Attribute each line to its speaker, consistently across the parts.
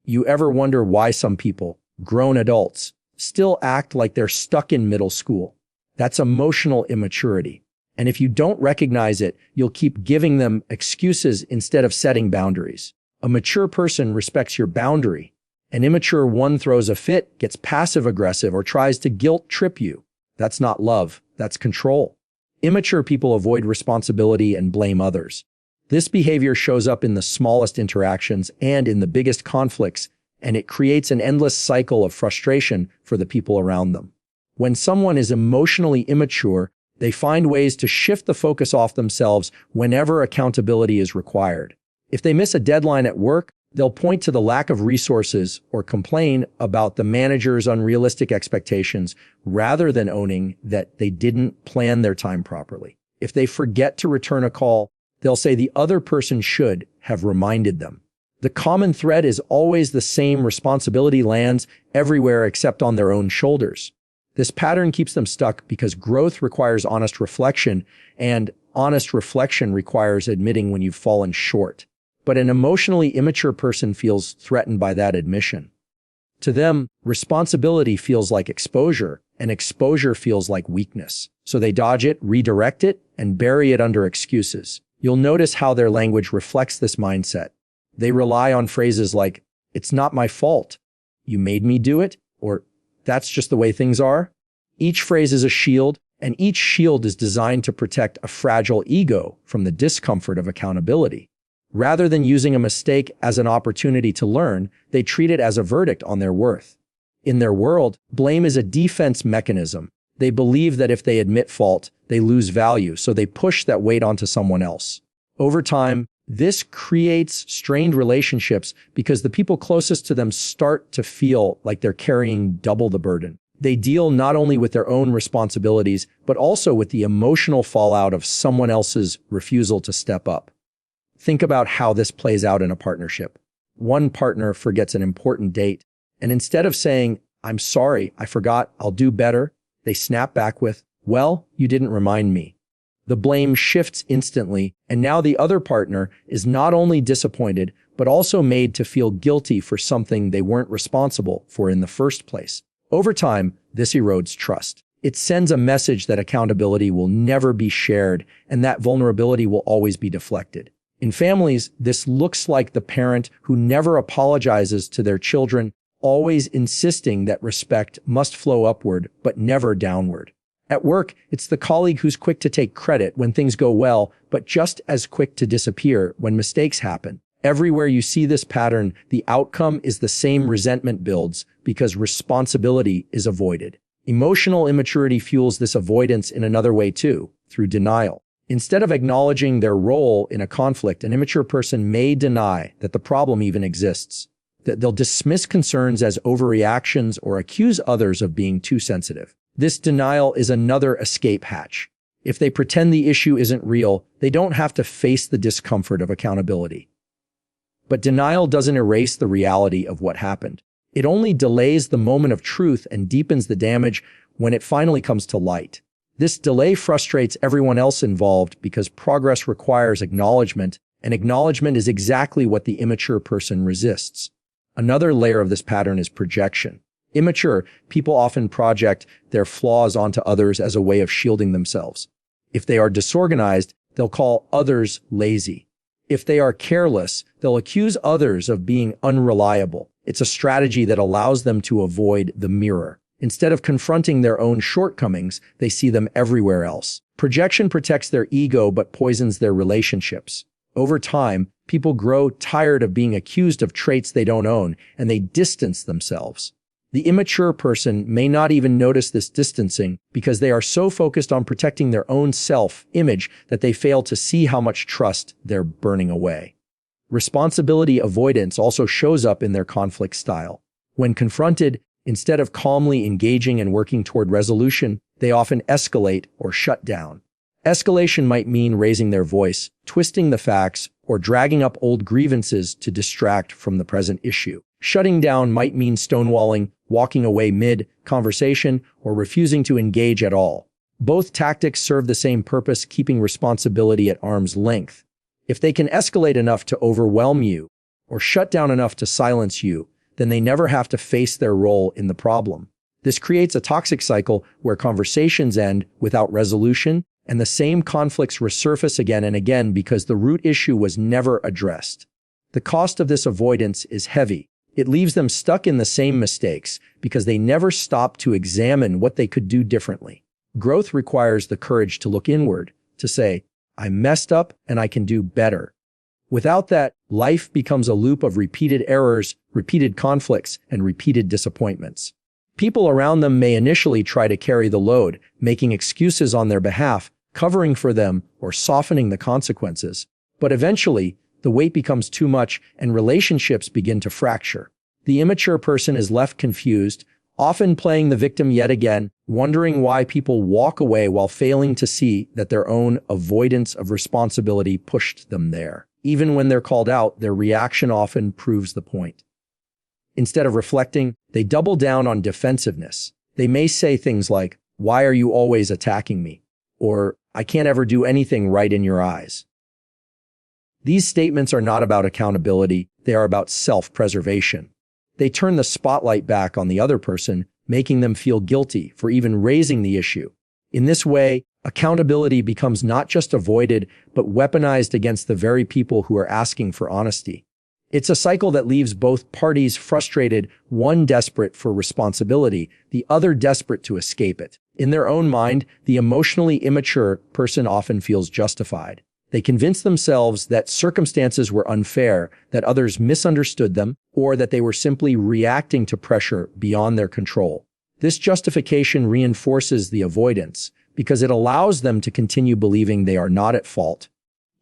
Speaker 1: You ever wonder why some people, grown adults, still act like they're stuck in middle school? That's emotional immaturity. And if you don't recognize it, you'll keep giving them excuses instead of setting boundaries. A mature person respects your boundary. An immature one throws a fit, gets passive-aggressive, or tries to guilt trip you. That's not love, that's control. Immature people avoid responsibility and blame others. This behavior shows up in the smallest interactions and in the biggest conflicts, and it creates an endless cycle of frustration for the people around them. When someone is emotionally immature, they find ways to shift the focus off themselves whenever accountability is required. If they miss a deadline at work, they'll point to the lack of resources or complain about the manager's unrealistic expectations rather than owning that they didn't plan their time properly. If they forget to return a call, they'll say the other person should have reminded them. The common thread is always the same: responsibility lands everywhere except on their own shoulders. This pattern keeps them stuck because growth requires honest reflection, and honest reflection requires admitting when you've fallen short. But an emotionally immature person feels threatened by that admission. To them, responsibility feels like exposure, and exposure feels like weakness. So they dodge it, redirect it, and bury it under excuses. You'll notice how their language reflects this mindset. They rely on phrases like, "It's not my fault," "You made me do it," or "That's just the way things are." Each phrase is a shield, and each shield is designed to protect a fragile ego from the discomfort of accountability. Rather than using a mistake as an opportunity to learn, they treat it as a verdict on their worth. In their world, blame is a defense mechanism. They believe that if they admit fault, they lose value, so they push that weight onto someone else. Over time, this creates strained relationships because the people closest to them start to feel like they're carrying double the burden. They deal not only with their own responsibilities, but also with the emotional fallout of someone else's refusal to step up. Think about how this plays out in a partnership. One partner forgets an important date, and instead of saying, "I'm sorry, I forgot, I'll do better," they snap back with, "Well, you didn't remind me." The blame shifts instantly, and now the other partner is not only disappointed, but also made to feel guilty for something they weren't responsible for in the first place. Over time, this erodes trust. It sends a message that accountability will never be shared and that vulnerability will always be deflected. In families, this looks like the parent who never apologizes to their children, always insisting that respect must flow upward but never downward. At work, it's the colleague who's quick to take credit when things go well, but just as quick to disappear when mistakes happen. Everywhere you see this pattern, the outcome is the same: resentment builds because responsibility is avoided. Emotional immaturity fuels this avoidance in another way too, through denial. Instead of acknowledging their role in a conflict, an immature person may deny that the problem even exists. That they'll dismiss concerns as overreactions or accuse others of being too sensitive. This denial is another escape hatch. If they pretend the issue isn't real, they don't have to face the discomfort of accountability. But denial doesn't erase the reality of what happened. It only delays the moment of truth and deepens the damage when it finally comes to light. This delay frustrates everyone else involved because progress requires acknowledgement, and acknowledgement is exactly what the immature person resists. Another layer of this pattern is projection. Immature people often project their flaws onto others as a way of shielding themselves. If they are disorganized, they'll call others lazy. If they are careless, they'll accuse others of being unreliable. It's a strategy that allows them to avoid the mirror. Instead of confronting their own shortcomings, they see them everywhere else. Projection protects their ego but poisons their relationships. Over time, people grow tired of being accused of traits they don't own, and they distance themselves. The immature person may not even notice this distancing because they are so focused on protecting their own self-image that they fail to see how much trust they're burning away. Responsibility avoidance also shows up in their conflict style. When confronted, instead of calmly engaging and working toward resolution, they often escalate or shut down. Escalation might mean raising their voice, twisting the facts, or dragging up old grievances to distract from the present issue. Shutting down might mean stonewalling, walking away mid-conversation, or refusing to engage at all. Both tactics serve the same purpose: keeping responsibility at arm's length. If they can escalate enough to overwhelm you, or shut down enough to silence you, then they never have to face their role in the problem. This creates a toxic cycle where conversations end without resolution, and the same conflicts resurface again and again because the root issue was never addressed. The cost of this avoidance is heavy. It leaves them stuck in the same mistakes because they never stop to examine what they could do differently. Growth requires the courage to look inward, to say, I messed up and I can do better. Without that, life becomes a loop of repeated errors, repeated conflicts, and repeated disappointments. People around them may initially try to carry the load, making excuses on their behalf, covering for them, or softening the consequences. But eventually, the weight becomes too much and relationships begin to fracture. The immature person is left confused, often playing the victim yet again, wondering why people walk away while failing to see that their own avoidance of responsibility pushed them there. Even when they're called out, their reaction often proves the point. Instead of reflecting, they double down on defensiveness. They may say things like, "Why are you always attacking me?" Or, "I can't ever do anything right in your eyes." These statements are not about accountability, they are about self-preservation. They turn the spotlight back on the other person, making them feel guilty for even raising the issue. In this way, accountability becomes not just avoided, but weaponized against the very people who are asking for honesty. It's a cycle that leaves both parties frustrated, one desperate for responsibility, the other desperate to escape it. In their own mind, the emotionally immature person often feels justified. They convince themselves that circumstances were unfair, that others misunderstood them, or that they were simply reacting to pressure beyond their control. This justification reinforces the avoidance because it allows them to continue believing they are not at fault.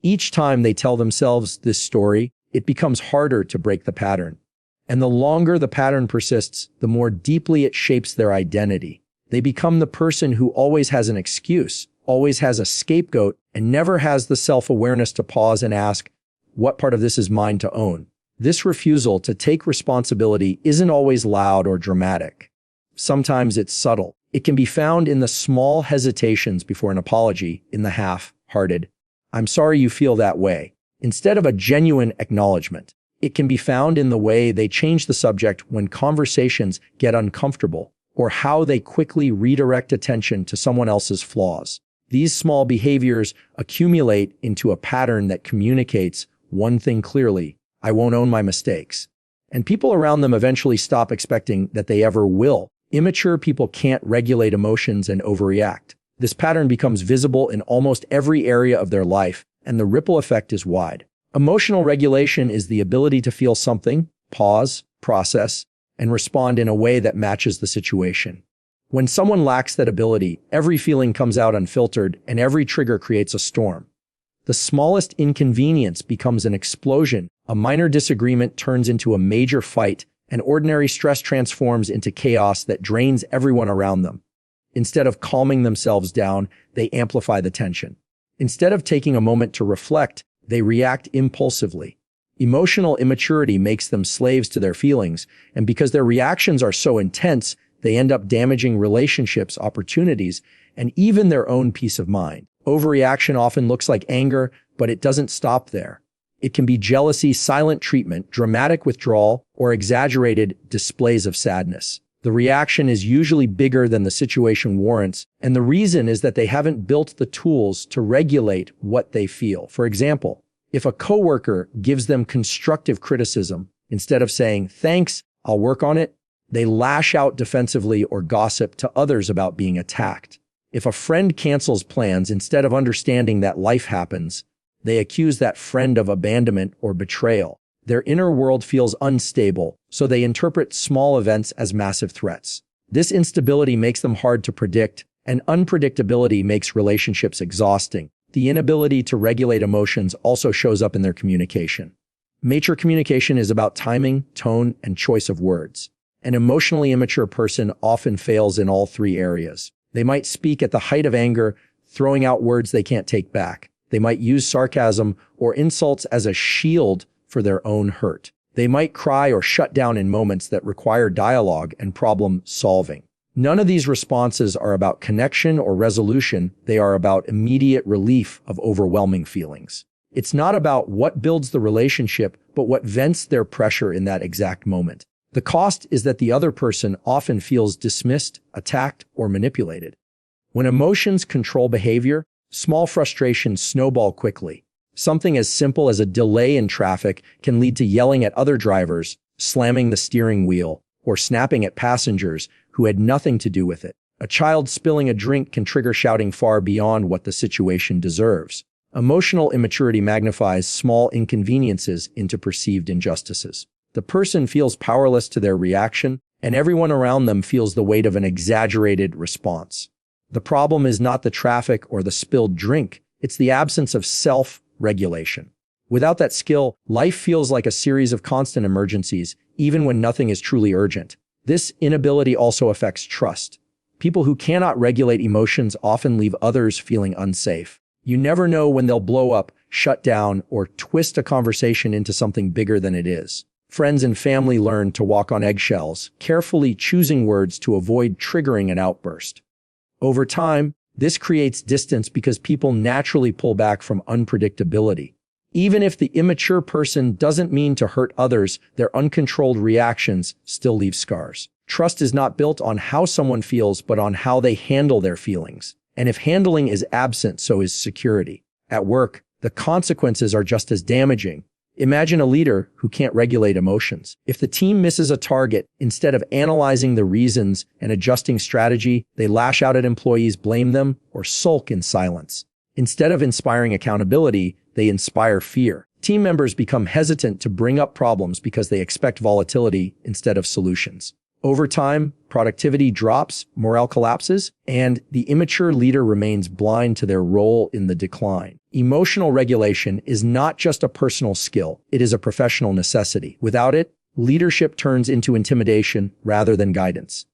Speaker 1: Each time they tell themselves this story, it becomes harder to break the pattern. And the longer the pattern persists, the more deeply it shapes their identity. They become the person who always has an excuse, always has a scapegoat, and never has the self-awareness to pause and ask, what part of this is mine to own? This refusal to take responsibility isn't always loud or dramatic. Sometimes it's subtle. It can be found in the small hesitations before an apology, in the half-hearted, "I'm sorry you feel that way," instead of a genuine acknowledgement. It can be found in the way they change the subject when conversations get uncomfortable, or how they quickly redirect attention to someone else's flaws. These small behaviors accumulate into a pattern that communicates one thing clearly: I won't own my mistakes. And people around them eventually stop expecting that they ever will. Immature people can't regulate emotions and overreact. This pattern becomes visible in almost every area of their life, and the ripple effect is wide. Emotional regulation is the ability to feel something, pause, process, and respond in a way that matches the situation. When someone lacks that ability, every feeling comes out unfiltered, and every trigger creates a storm. The smallest inconvenience becomes an explosion, a minor disagreement turns into a major fight, and ordinary stress transforms into chaos that drains everyone around them. Instead of calming themselves down, they amplify the tension. Instead of taking a moment to reflect, they react impulsively. Emotional immaturity makes them slaves to their feelings, and because their reactions are so intense, they end up damaging relationships, opportunities, and even their own peace of mind. Overreaction often looks like anger, but it doesn't stop there. It can be jealousy, silent treatment, dramatic withdrawal, or exaggerated displays of sadness. The reaction is usually bigger than the situation warrants, and the reason is that they haven't built the tools to regulate what they feel. For example, if a coworker gives them constructive criticism, instead of saying, "Thanks, I'll work on it," they lash out defensively or gossip to others about being attacked. If a friend cancels plans, instead of understanding that life happens, they accuse that friend of abandonment or betrayal. Their inner world feels unstable, so they interpret small events as massive threats. This instability makes them hard to predict, and unpredictability makes relationships exhausting. The inability to regulate emotions also shows up in their communication. Mature communication is about timing, tone, and choice of words. An emotionally immature person often fails in all three areas. They might speak at the height of anger, throwing out words they can't take back. They might use sarcasm or insults as a shield for their own hurt. They might cry or shut down in moments that require dialogue and problem solving. None of these responses are about connection or resolution. They are about immediate relief of overwhelming feelings. It's not about what builds the relationship, but what vents their pressure in that exact moment. The cost is that the other person often feels dismissed, attacked, or manipulated. When emotions control behavior, small frustrations snowball quickly. Something as simple as a delay in traffic can lead to yelling at other drivers, slamming the steering wheel, or snapping at passengers who had nothing to do with it. A child spilling a drink can trigger shouting far beyond what the situation deserves. Emotional immaturity magnifies small inconveniences into perceived injustices. The person feels powerless to their reaction, and everyone around them feels the weight of an exaggerated response. The problem is not the traffic or the spilled drink, it's the absence of self-regulation. Without that skill, life feels like a series of constant emergencies, even when nothing is truly urgent. This inability also affects trust. People who cannot regulate emotions often leave others feeling unsafe. You never know when they'll blow up, shut down, or twist a conversation into something bigger than it is. Friends and family learn to walk on eggshells, carefully choosing words to avoid triggering an outburst. Over time, this creates distance because people naturally pull back from unpredictability. Even if the immature person doesn't mean to hurt others, their uncontrolled reactions still leave scars. Trust is not built on how someone feels, but on how they handle their feelings. And if handling is absent, so is security. At work, the consequences are just as damaging. Imagine a leader who can't regulate emotions. If the team misses a target, instead of analyzing the reasons and adjusting strategy, they lash out at employees, blame them, or sulk in silence. Instead of inspiring accountability, they inspire fear. Team members become hesitant to bring up problems because they expect volatility instead of solutions. Over time, productivity drops, morale collapses, and the immature leader remains blind to their role in the decline. Emotional regulation is not just a personal skill, it is a professional necessity. Without it, leadership turns into intimidation rather than guidance.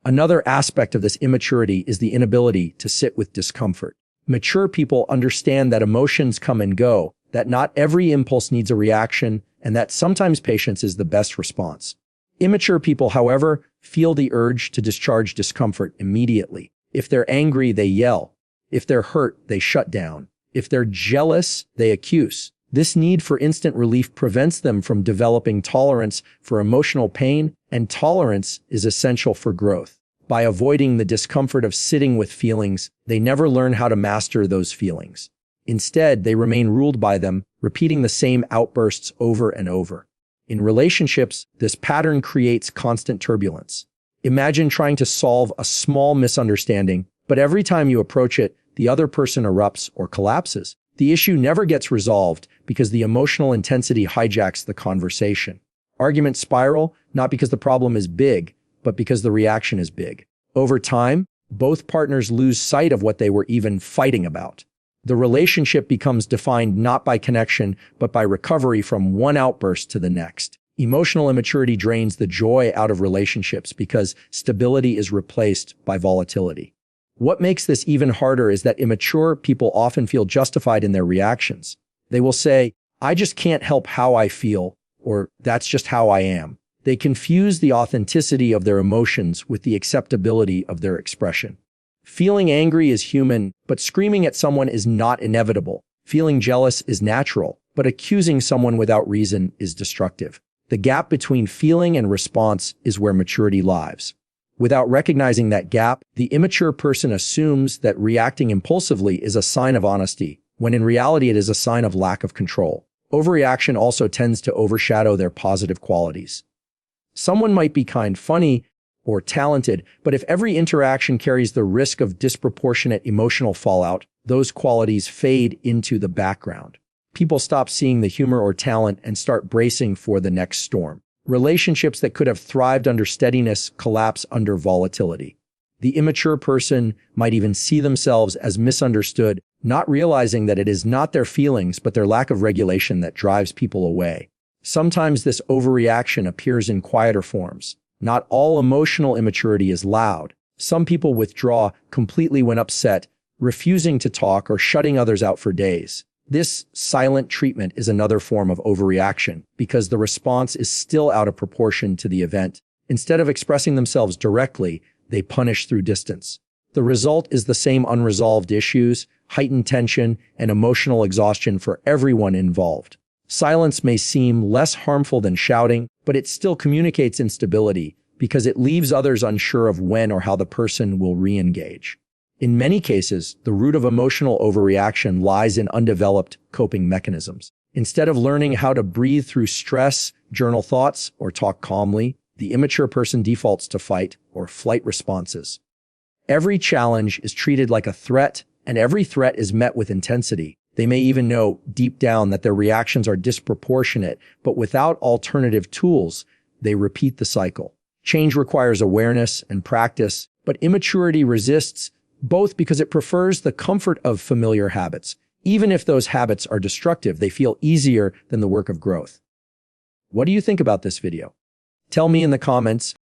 Speaker 1: Another aspect of this immaturity is the inability to sit with discomfort. Mature people understand that emotions come and go, that not every impulse needs a reaction, and that sometimes patience is the best response. Immature people, however, feel the urge to discharge discomfort immediately. If they're angry, they yell. If they're hurt, they shut down. If they're jealous, they accuse. This need for instant relief prevents them from developing tolerance for emotional pain, and tolerance is essential for growth. By avoiding the discomfort of sitting with feelings, they never learn how to master those feelings. Instead, they remain ruled by them, repeating the same outbursts over and over. In relationships, this pattern creates constant turbulence. Imagine trying to solve a small misunderstanding, but every time you approach it, the other person erupts or collapses. The issue never gets resolved because the emotional intensity hijacks the conversation. Arguments spiral, not because the problem is big, but because the reaction is big. Over time, both partners lose sight of what they were even fighting about. The relationship becomes defined not by connection, but by recovery from one outburst to the next. Emotional immaturity drains the joy out of relationships because stability is replaced by volatility. What makes this even harder is that immature people often feel justified in their reactions. They will say, "I just can't help how I feel," or "that's just how I am." They confuse the authenticity of their emotions with the acceptability of their expression. Feeling angry is human, but screaming at someone is not inevitable. Feeling jealous is natural, but accusing someone without reason is destructive. The gap between feeling and response is where maturity lies. Without recognizing that gap, the immature person assumes that reacting impulsively is a sign of honesty, when in reality it is a sign of lack of control. Overreaction also tends to overshadow their positive qualities. Someone might be kind, funny, or talented, but if every interaction carries the risk of disproportionate emotional fallout, those qualities fade into the background. People stop seeing the humor or talent and start bracing for the next storm. Relationships that could have thrived under steadiness collapse under volatility. The immature person might even see themselves as misunderstood, not realizing that it is not their feelings but their lack of regulation that drives people away. Sometimes this overreaction appears in quieter forms. Not all emotional immaturity is loud. Some people withdraw completely when upset, refusing to talk or shutting others out for days. This silent treatment is another form of overreaction because the response is still out of proportion to the event. Instead of expressing themselves directly, they punish through distance. The result is the same unresolved issues, heightened tension, and emotional exhaustion for everyone involved. Silence may seem less harmful than shouting, but it still communicates instability because it leaves others unsure of when or how the person will re-engage. In many cases, the root of emotional overreaction lies in undeveloped coping mechanisms. Instead of learning how to breathe through stress, journal thoughts, or talk calmly, the immature person defaults to fight or flight responses. Every challenge is treated like a threat, and every threat is met with intensity. They may even know deep down that their reactions are disproportionate, but without alternative tools, they repeat the cycle. Change requires awareness and practice, but immaturity resists both because it prefers the comfort of familiar habits. Even if those habits are destructive, they feel easier than the work of growth. What do you think about this video? Tell me in the comments.